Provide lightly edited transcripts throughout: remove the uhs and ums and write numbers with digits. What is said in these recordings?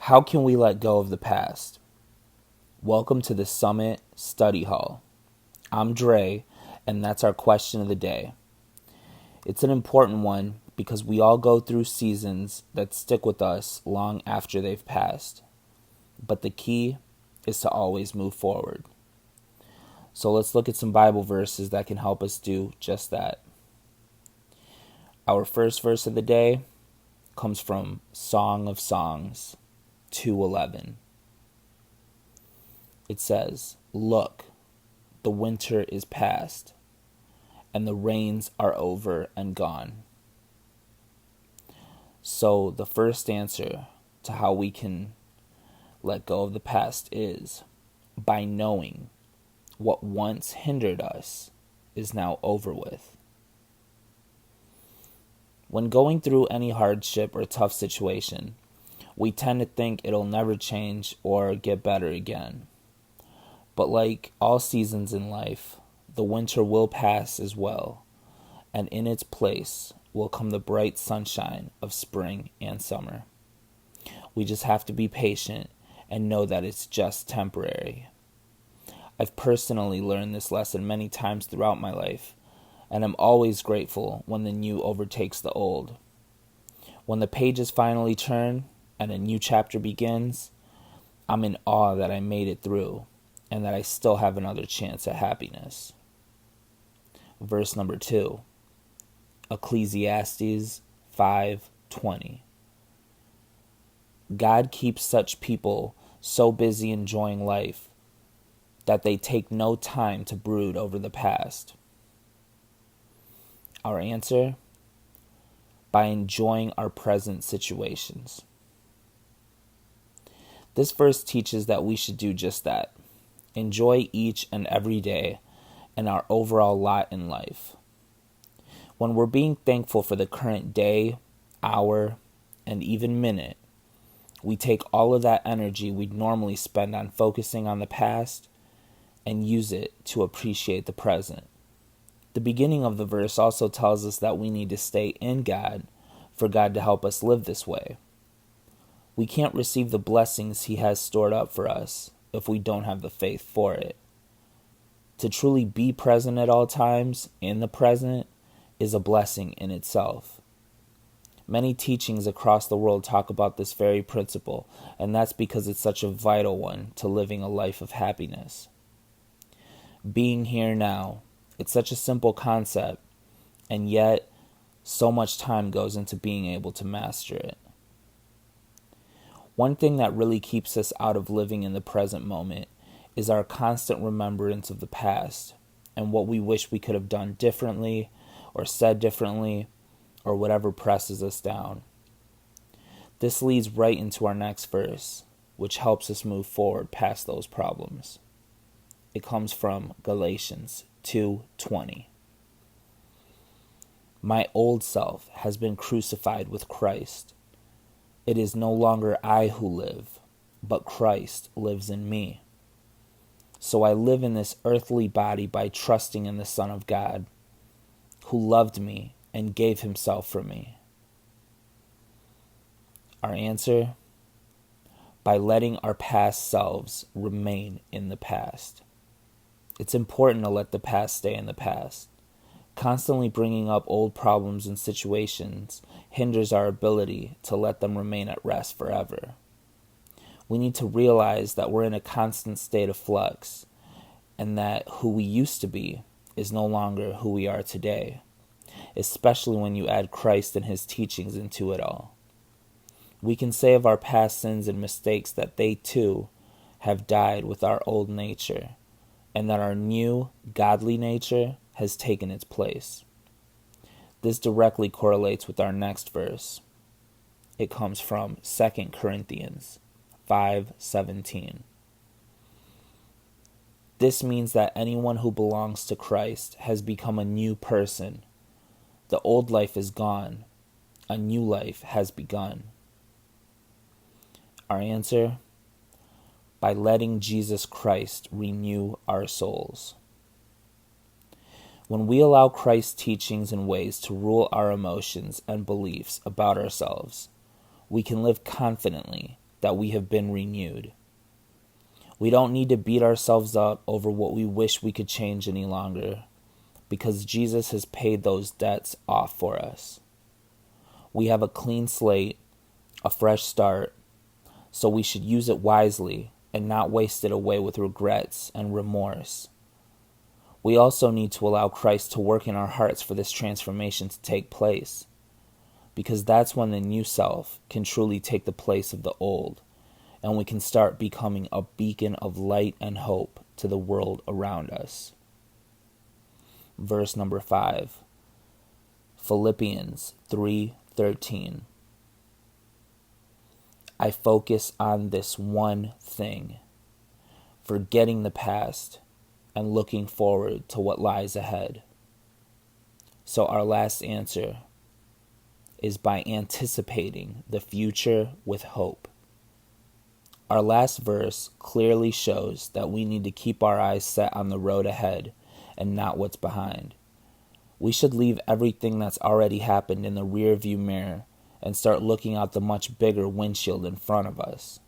How can we let go of the past? Welcome to the Summit Study Hall. I'm Dre, and that's our question of the day. It's an important one because we all go through seasons that stick with us long after they've passed. But the key is to always move forward. So let's look at some Bible verses that can help us do just that. Our first verse of the day comes from Song of Songs 2:11. It says, "Look, the winter is past, and the rains are over and gone." So the first answer to how we can let go of the past is by knowing what once hindered us is now over with. When going through any hardship or tough situation, we tend to think it'll never change or get better again. But like all seasons in life, the winter will pass as well, and in its place will come the bright sunshine of spring and summer. We just have to be patient and know that it's just temporary. I've personally learned this lesson many times throughout my life, and I'm always grateful when the new overtakes the old. When the pages finally turn and a new chapter begins, I'm in awe that I made it through and that I still have another chance at happiness. Verse number 2, Ecclesiastes 5:20. God keeps such people so busy enjoying life that they take no time to brood over the past. Our answer? By enjoying our present situations. This verse teaches that we should do just that. Enjoy each and every day and our overall lot in life. When we're being thankful for the current day, hour, and even minute, we take all of that energy we'd normally spend on focusing on the past and use it to appreciate the present. The beginning of the verse also tells us that we need to stay in God for God to help us live this way. We can't receive the blessings He has stored up for us if we don't have the faith for it. To truly be present at all times in the present is a blessing in itself. Many teachings across the world talk about this very principle, and that's because it's such a vital one to living a life of happiness. Being here now, it's such a simple concept, and yet so much time goes into being able to master it. One thing that really keeps us out of living in the present moment is our constant remembrance of the past and what we wish we could have done differently or said differently or whatever presses us down. This leads right into our next verse, which helps us move forward past those problems. It comes from Galatians 2:20. My old self has been crucified with Christ. It is no longer I who live, but Christ lives in me. So I live in this earthly body by trusting in the Son of God, who loved me and gave Himself for me. Our answer? By letting our past selves remain in the past. It's important to let the past stay in the past. Constantly bringing up old problems and situations hinders our ability to let them remain at rest forever. We need to realize that we're in a constant state of flux, and that who we used to be is no longer who we are today, especially when you add Christ and His teachings into it all. We can say of our past sins and mistakes that they too have died with our old nature, and that our new, godly nature has taken its place. This directly correlates with our next verse. It comes from 2 Corinthians 5:17. This means that anyone who belongs to Christ has become a new person. The old life is gone. A new life has begun. Our answer? By letting Jesus Christ renew our souls. When we allow Christ's teachings and ways to rule our emotions and beliefs about ourselves, we can live confidently that we have been renewed. We don't need to beat ourselves up over what we wish we could change any longer, because Jesus has paid those debts off for us. We have a clean slate, a fresh start, so we should use it wisely and not waste it away with regrets and remorse. We also need to allow Christ to work in our hearts for this transformation to take place, because that's when the new self can truly take the place of the old, and we can start becoming a beacon of light and hope to the world around us. Verse number 5, Philippians 3:13. I focus on this one thing, forgetting the past and looking forward to what lies ahead. So our last answer is by anticipating the future with hope. Our last verse clearly shows that we need to keep our eyes set on the road ahead and not what's behind. We should leave everything that's already happened in the rearview mirror and start looking out the much bigger windshield in front of us.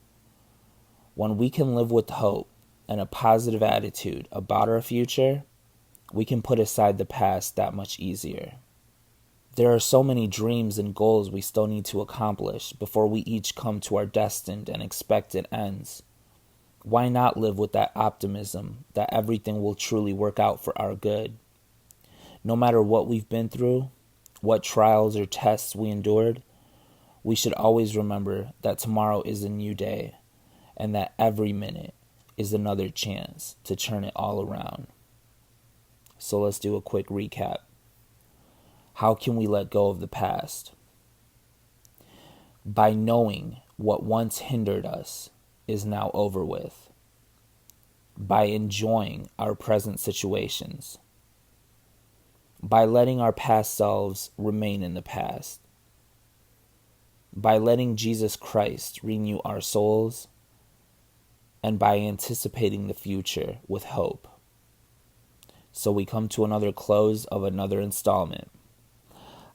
When we can live with hope and a positive attitude about our future, we can put aside the past that much easier. There are so many dreams and goals we still need to accomplish before we each come to our destined and expected ends. Why not live with that optimism that everything will truly work out for our good? No matter what we've been through, what trials or tests we endured, we should always remember that tomorrow is a new day and that every minute is another chance to turn it all around. So let's do a quick recap. How can we let go of the past? By knowing what once hindered us is now over with. By enjoying our present situations. By letting our past selves remain in the past. By letting Jesus Christ renew our souls. And by anticipating the future with hope. So we come to another close of another installment.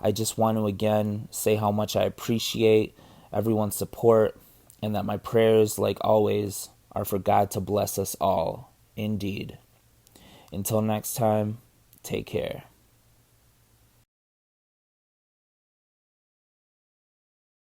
I just want to again say how much I appreciate everyone's support and that my prayers, like always, are for God to bless us all, indeed. Until next time, take care.